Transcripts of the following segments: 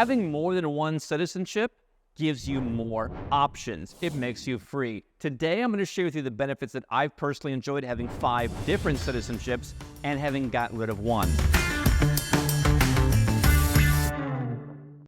Having more than one citizenship gives you more options. It makes you free. Today, I'm going to share with you the benefits that I've personally enjoyed having 5 different citizenships and having gotten rid of one.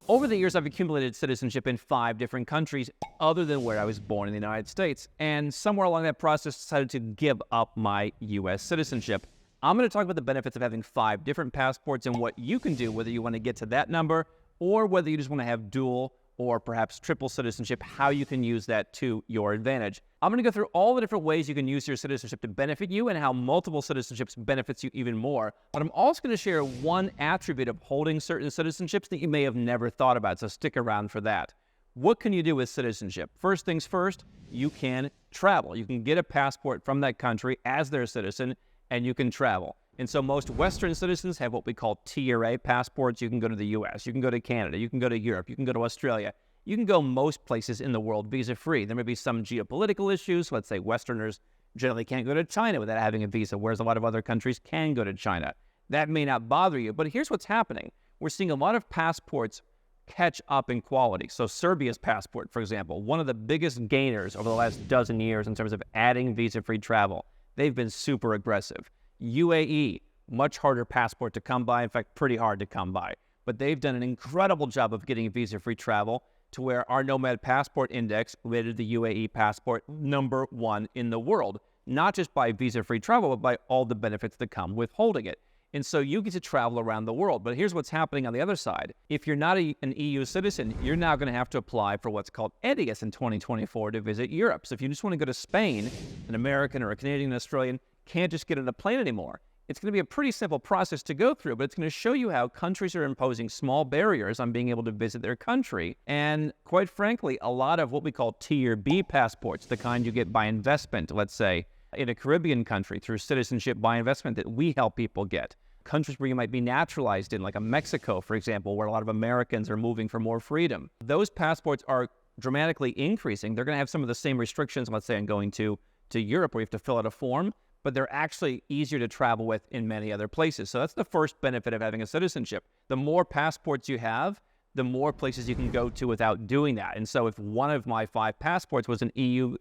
Over the years, I've accumulated citizenship in 5 different countries other than where I was born in the United States. And somewhere along that process, decided to give up my U.S. citizenship. I'm going to talk about the benefits of having 5 different passports and what you can do, whether you want to get to that number or whether you just want to have dual or perhaps triple citizenship, how you can use that to your advantage. I'm going to go through all the different ways you can use your citizenship to benefit you and how multiple citizenships benefits you even more. But I'm also going to share one attribute of holding certain citizenships that you may have never thought about, so stick around for that. What can you do with citizenship? First things first, you can travel. You can get a passport from that country as their citizen, and you can travel. And so most Western citizens have what we call Tier A passports. You can go to the US, you can go to Canada, you can go to Europe, you can go to Australia. You can go most places in the world visa-free. There may be some geopolitical issues. Let's say Westerners generally can't go to China without having a visa, whereas a lot of other countries can go to China. That may not bother you, but here's what's happening. We're seeing a lot of passports catch up in quality. So Serbia's passport, for example, one of the biggest gainers over the last dozen years in terms of adding visa-free travel. They've been super aggressive. UAE, much harder passport to come by, in fact, pretty hard to come by. But they've done an incredible job of getting visa-free travel to where our Nomad Passport Index rated the UAE passport #1 in the world, not just by visa-free travel, but by all the benefits that come with holding it. And so you get to travel around the world. But here's what's happening on the other side. If you're not an EU citizen, you're now going to have to apply for what's called ETIAS in 2024 to visit Europe. So if you just want to go to Spain, an American or a Canadian, an Australian can't just get on a plane anymore. It's going to be a pretty simple process to go through, but it's going to show you how countries are imposing small barriers on being able to visit their country. And quite frankly, a lot of what we call Tier B passports, the kind you get by investment, let's say, in a Caribbean country through citizenship by investment that we help people get. Countries where you might be naturalized in, like a Mexico, for example, where a lot of Americans are moving for more freedom. Those passports are dramatically increasing. They're going to have some of the same restrictions, let's say, in going to Europe, where you have to fill out a form, but they're actually easier to travel with in many other places. So that's the first benefit of having a citizenship. The more passports you have, the more places you can go to without doing that. And so if one of my 5 passports was an EU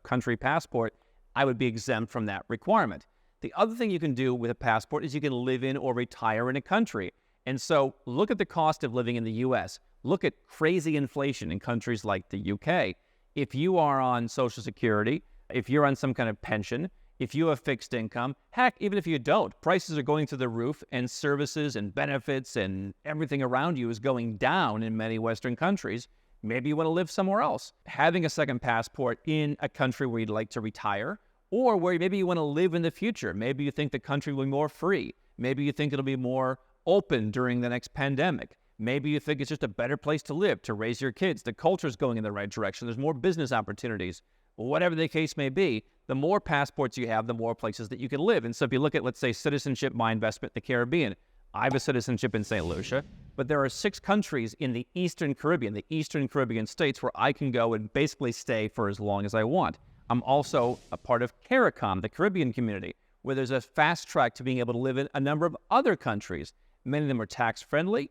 country passport, I would be exempt from that requirement. The other thing you can do with a passport is you can live in or retire in a country. And so look at the cost of living in the US. Look at crazy inflation in countries like the UK. If you are on Social Security, if you're on some kind of pension, if you have fixed income, heck, even if you don't, prices are going through the roof and services and benefits and everything around you is going down in many Western countries. Maybe you want to live somewhere else. Having a second passport in a country where you'd like to retire, or where maybe you want to live in the future. Maybe you think the country will be more free. Maybe you think it'll be more open during the next pandemic. Maybe you think it's just a better place to live, to raise your kids. The culture's going in the right direction. There's more business opportunities. Whatever the case may be, the more passports you have, the more places that you can live. And so if you look at, let's say, citizenship by investment in the Caribbean, I have a citizenship in St. Lucia, but there are 6 countries in the Eastern Caribbean states where I can go and basically stay for as long as I want. I'm also a part of CARICOM, the Caribbean community, where there's a fast track to being able to live in a number of other countries. Many of them are tax-friendly,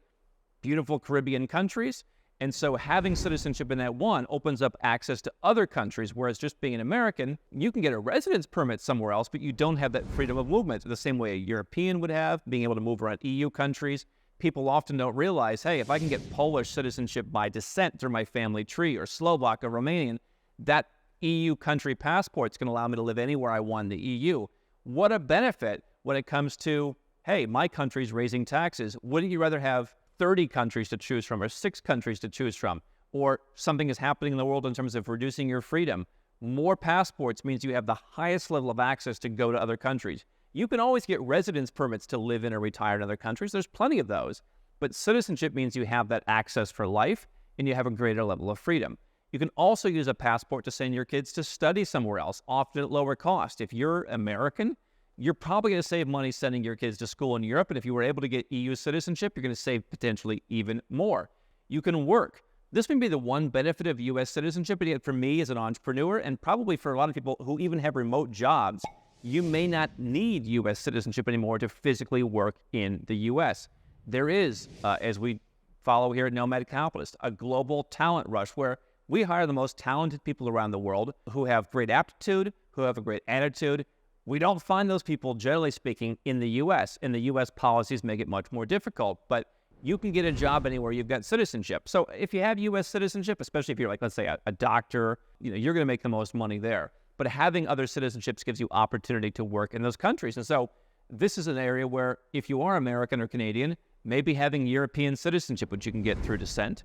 beautiful Caribbean countries. And so having citizenship in that one opens up access to other countries, whereas just being an American, you can get a residence permit somewhere else, but you don't have that freedom of movement the same way a European would have, being able to move around EU countries. People often don't realize, hey, if I can get Polish citizenship by descent through my family tree, or Slovak or Romanian, that EU country passport's going to allow me to live anywhere I want in the EU. What a benefit when it comes to, hey, my country's raising taxes. Wouldn't you rather have 30 countries to choose from or 6 countries to choose from? Or something is happening in the world in terms of reducing your freedom. More passports means you have the highest level of access to go to other countries. You can always get residence permits to live in or retire in other countries. There's plenty of those. But citizenship means you have that access for life and you have a greater level of freedom. You can also use a passport to send your kids to study somewhere else, often at lower cost. If you're American, you're probably going to save money sending your kids to school in Europe. And if you were able to get EU citizenship, you're going to save potentially even more. You can work. This may be the one benefit of U.S. citizenship, and yet for me as an entrepreneur, and probably for a lot of people who even have remote jobs, you may not need U.S. citizenship anymore to physically work in the U.S. There is, as we follow here at Nomad Capitalist, a global talent rush where we hire the most talented people around the world who have great aptitude, who have a great attitude. We don't find those people, generally speaking, in the U.S., and the U.S. policies make it much more difficult, but you can get a job anywhere you've got citizenship. So if you have U.S. citizenship, especially if you're like, let's say, a doctor, you're going to make the most money there. But having other citizenships gives you opportunity to work in those countries. And so this is an area where if you are American or Canadian, maybe having European citizenship, which you can get through descent,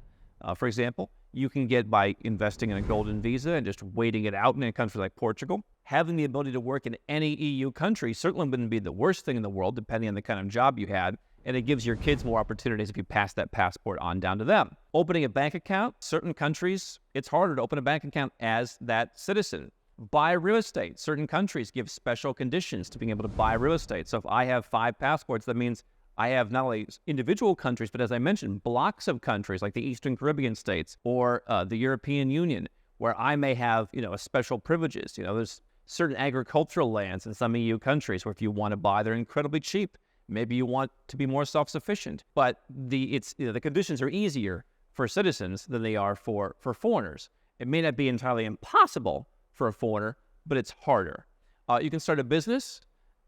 for example, you can get by investing in a golden visa and just waiting it out in a country like Portugal. Having the ability to work in any EU country certainly wouldn't be the worst thing in the world, depending on the kind of job you had. And it gives your kids more opportunities if you pass that passport on down to them. Opening a bank account, certain countries, it's harder to open a bank account as that citizen. Buy real estate. Certain countries give special conditions to being able to buy real estate. So if I have 5 passports, that means I have not only individual countries, but as I mentioned, blocks of countries like the Eastern Caribbean states or the European Union, where I may have, a special privileges. There's certain agricultural lands in some EU countries where if you want to buy, they're incredibly cheap. Maybe you want to be more self-sufficient, but the conditions are easier for citizens than they are for foreigners. It may not be entirely impossible for a foreigner, but it's harder. You can start a business.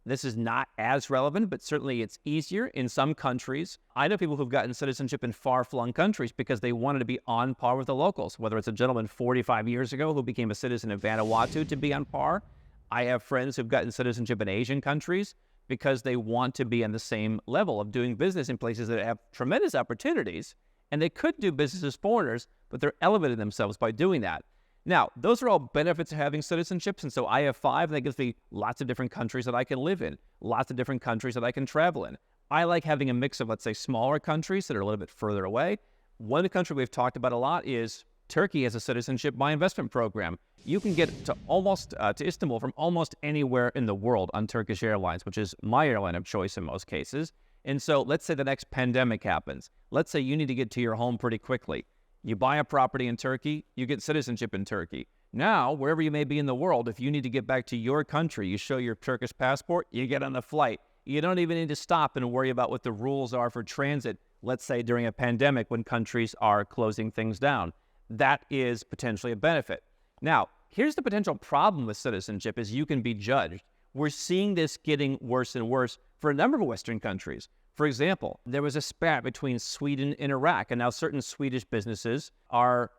This is not as relevant, but certainly it's easier in some countries. I know people who've gotten citizenship in far-flung countries because they wanted to be on par with the locals, whether it's a gentleman 45 years ago who became a citizen of Vanuatu to be on par. I have friends who've gotten citizenship in Asian countries because they want to be on the same level of doing business in places that have tremendous opportunities, and they could do business as foreigners, but they're elevating themselves by doing that. Now, those are all benefits of having citizenships, and so I have 5, and that gives me lots of different countries that I can live in, lots of different countries that I can travel in. I like having a mix of, let's say, smaller countries that are a little bit further away. One country we've talked about a lot is Turkey has a citizenship by investment program. You can get to to Istanbul from almost anywhere in the world on Turkish Airlines, which is my airline of choice in most cases. And so let's say the next pandemic happens. Let's say you need to get to your home pretty quickly. You buy a property in Turkey, you get citizenship in Turkey. Now, wherever you may be in the world, if you need to get back to your country, you show your Turkish passport, you get on the flight. You don't even need to stop and worry about what the rules are for transit, let's say during a pandemic when countries are closing things down. That is potentially a benefit. Now, here's the potential problem with citizenship is you can be judged. We're seeing this getting worse and worse for a number of Western countries. For example, there was a spat between Sweden and Iraq, and now certain Swedish businesses are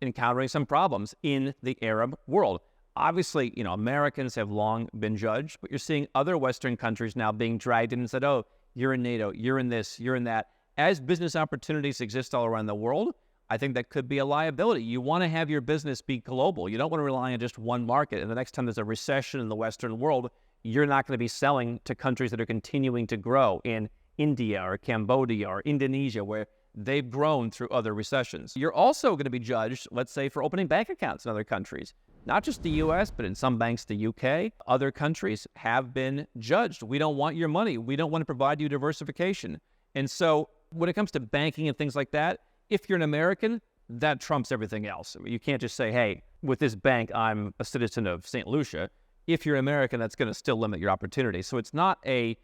encountering some problems in the Arab world. Obviously, Americans have long been judged, but you're seeing other Western countries now being dragged in and said, oh, you're in NATO, you're in this, you're in that. As business opportunities exist all around the world, I think that could be a liability. You want to have your business be global. You don't want to rely on just one market. And the next time there's a recession in the Western world, you're not going to be selling to countries that are continuing to grow in India or Cambodia or Indonesia, where they've grown through other recessions. You're also going to be judged, let's say, for opening bank accounts in other countries. Not just the U.S., but in some banks, the UK. Other countries have been judged. We don't want your money. We don't want to provide you diversification. And so when it comes to banking and things like that, if you're an American, that trumps everything else. I mean, you can't just say, hey, with this bank, I'm a citizen of St. Lucia. If you're American, that's going to still limit your opportunities. So it's not a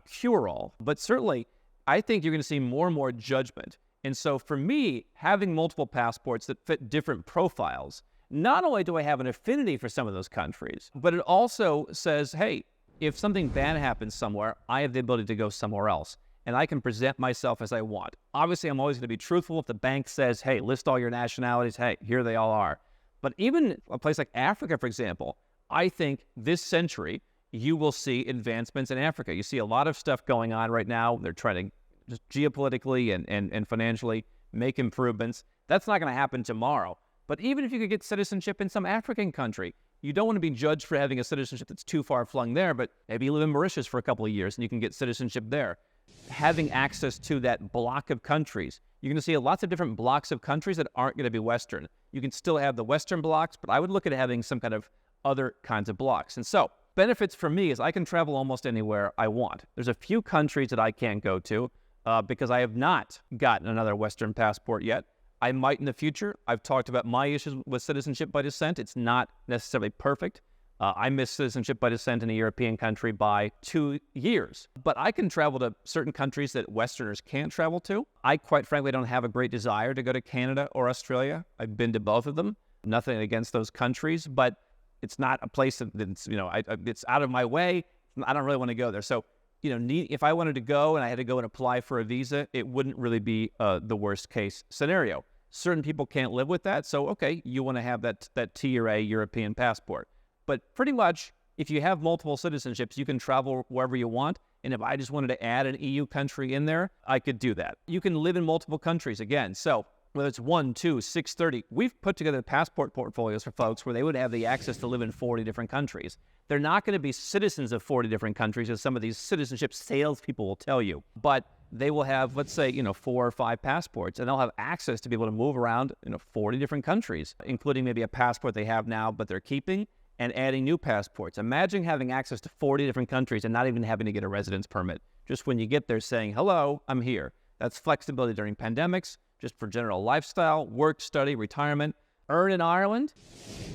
cure-all, but certainly I think you're going to see more and more judgment. And so for me, having multiple passports that fit different profiles, not only do I have an affinity for some of those countries, but it also says, hey, if something bad happens somewhere, I have the ability to go somewhere else, and I can present myself as I want. Obviously, I'm always going to be truthful. If the bank says, hey, list all your nationalities, hey, here they all are. But even a place like Africa, for example, I think this century, you will see advancements in Africa. You see a lot of stuff going on right now. They're trying to just geopolitically and financially make improvements. That's not going to happen tomorrow. But even if you could get citizenship in some African country, you don't want to be judged for having a citizenship that's too far flung there, but maybe you live in Mauritius for a couple of years and you can get citizenship there. Having access to that block of countries, you're going to see lots of different blocks of countries that aren't going to be Western. You can still have the Western blocks, but I would look at having some kind of other kinds of blocks. And so benefits for me is I can travel almost anywhere I want. There's a few countries that I can't go to because I have not gotten another Western passport yet. I might in the future. I've talked about my issues with citizenship by descent. It's not necessarily perfect, I missed citizenship by descent in a European country by 2 years. But I can travel to certain countries that Westerners can't travel to. I, quite frankly, don't have a great desire to go to Canada or Australia. I've been to both of them. Nothing against those countries, but it's not a place that's, it's out of my way. I don't really want to go there. So, if I wanted to go and I had to go and apply for a visa, it wouldn't really be the worst case scenario. Certain people can't live with that. So, okay, you want to have that Tier A European passport. But pretty much, if you have multiple citizenships, you can travel wherever you want. And if I just wanted to add an EU country in there, I could do that. You can live in multiple countries again. So whether it's 1, 2, 6, 30, we've put together passport portfolios for folks where they would have the access to live in 40 different countries. They're not going to be citizens of 40 different countries, as some of these citizenship salespeople will tell you. But they will have, let's say, 4 or 5 passports, and they'll have access to be able to move around 40 different countries, including maybe a passport they have now but they're keeping, and adding new passports. Imagine having access to 40 different countries and not even having to get a residence permit. Just when you get there saying, hello, I'm here. That's flexibility during pandemics, just for general lifestyle, work, study, retirement. Earn in Ireland,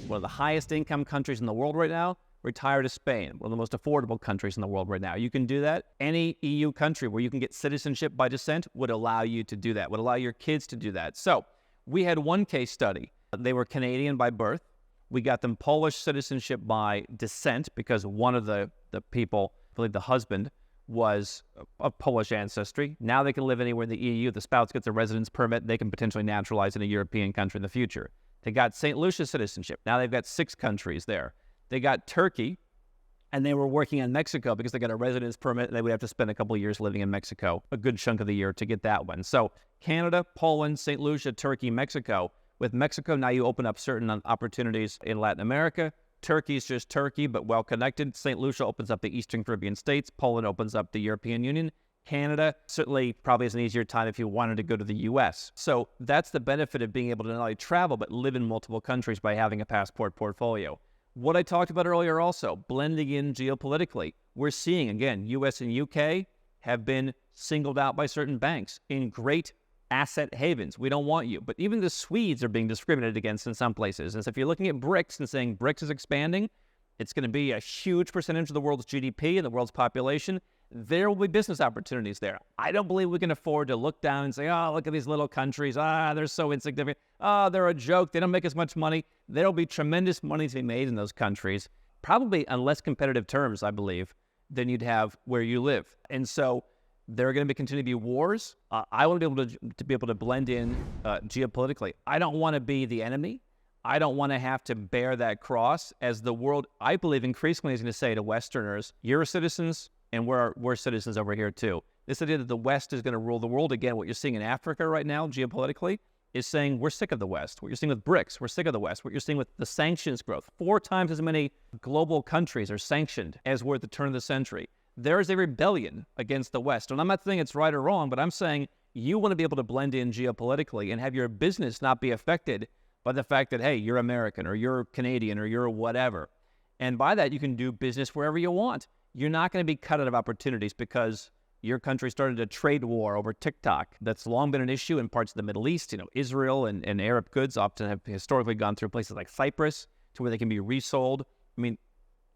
one of the highest income countries in the world right now. Retire to Spain, one of the most affordable countries in the world right now. You can do that. Any EU country where you can get citizenship by descent would allow you to do that, would allow your kids to do that. So we had one case study. They were Canadian by birth. We got them Polish citizenship by descent because one of the people, I believe the husband, was of Polish ancestry. Now they can live anywhere in the EU. The spouse gets a residence permit. They can potentially naturalize in a European country in the future. They got St. Lucia citizenship. Now they've got 6 countries there. They got Turkey, and they were working in Mexico because they got a residence permit, and they would have to spend a couple of years living in Mexico, a good chunk of the year to get that one. So Canada, Poland, St. Lucia, Turkey, Mexico. With Mexico, now you open up certain opportunities in Latin America. Turkey is just Turkey, but well-connected. St. Lucia opens up the Eastern Caribbean states. Poland opens up the European Union. Canada certainly probably has an easier time if you wanted to go to the U.S. So that's the benefit of being able to not only travel, but live in multiple countries by having a passport portfolio. What I talked about earlier also, blending in geopolitically. We're seeing, again, U.S. and U.K. have been singled out by certain banks in great asset havens. We don't want you. But even the Swedes are being discriminated against in some places. And so if you're looking at BRICS and saying BRICS is expanding, it's going to be a huge percentage of the world's GDP and the world's population. There will be business opportunities there. I don't believe we can afford to look down and say, oh, look at these little countries. They're so insignificant. They're a joke. They don't make as much money. There'll be tremendous money to be made in those countries, probably on less competitive terms, I believe, than you'd have where you live. And so there are going to continue to be wars. I want to be able to blend in geopolitically. I don't want to be the enemy. I don't want to have to bear that cross as the world, I believe, increasingly is going to say to Westerners, you're citizens and we're citizens over here too. This idea that the West is going to rule the world, again, what you're seeing in Africa right now geopolitically is saying we're sick of the West. What you're seeing with BRICS, we're sick of the West. What you're seeing with the sanctions growth, 4 times as many global countries are sanctioned as were at the turn of the century. There is a rebellion against the West. And I'm not saying it's right or wrong, but I'm saying you want to be able to blend in geopolitically and have your business not be affected by the fact that, hey, you're American or you're Canadian or you're whatever. And by that, you can do business wherever you want. You're not going to be cut out of opportunities because your country started a trade war over TikTok. That's long been an issue in parts of the Middle East. Israel and Arab goods often have historically gone through places like Cyprus to where they can be resold. I mean,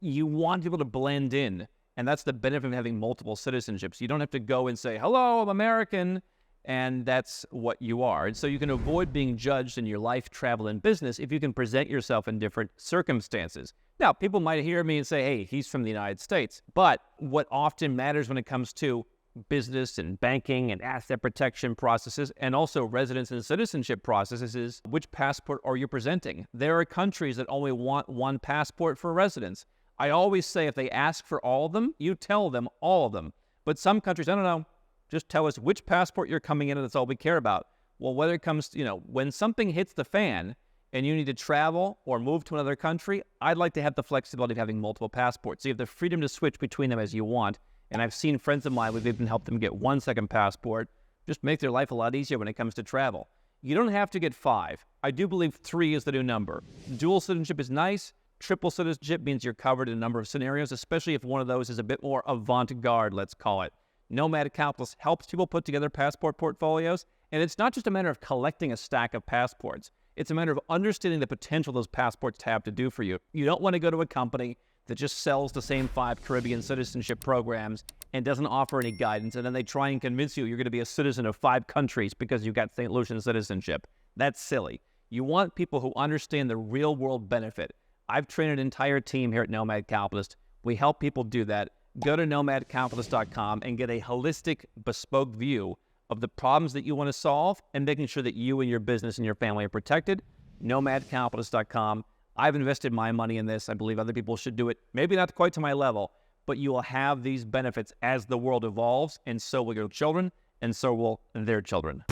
you want people to blend in. And that's the benefit of having multiple citizenships. You don't have to go and say, hello, I'm American, and that's what you are. And so you can avoid being judged in your life, travel, and business if you can present yourself in different circumstances. Now, people might hear me and say, hey, he's from the United States. But what often matters when it comes to business and banking and asset protection processes and also residence and citizenship processes is which passport are you presenting? There are countries that only want one passport for residence. I always say if they ask for all of them, you tell them all of them. But some countries, I don't know, just tell us which passport you're coming in and that's all we care about. Well, whether it comes to, when something hits the fan and you need to travel or move to another country, I'd like to have the flexibility of having multiple passports. So you have the freedom to switch between them as you want. And I've seen friends of mine, we've even helped them get 1 second passport, just make their life a lot easier when it comes to travel. You don't have to get 5. I do believe 3 is the new number. Dual citizenship is nice. Triple citizenship means you're covered in a number of scenarios, especially if one of those is a bit more avant-garde, let's call it. Nomad Capitalist helps people put together passport portfolios, and it's not just a matter of collecting a stack of passports. It's a matter of understanding the potential those passports have to do for you. You don't want to go to a company that just sells the same 5 Caribbean citizenship programs and doesn't offer any guidance, and then they try and convince you you're going to be a citizen of 5 countries because you've got St. Lucian citizenship. That's silly. You want people who understand the real-world benefit. I've trained an entire team here at Nomad Capitalist. We help people do that. Go to nomadcapitalist.com and get a holistic, bespoke view of the problems that you want to solve and making sure that you and your business and your family are protected. Nomadcapitalist.com. I've invested my money in this. I believe other people should do it. Maybe not quite to my level, but you will have these benefits as the world evolves, and so will your children, and so will their children.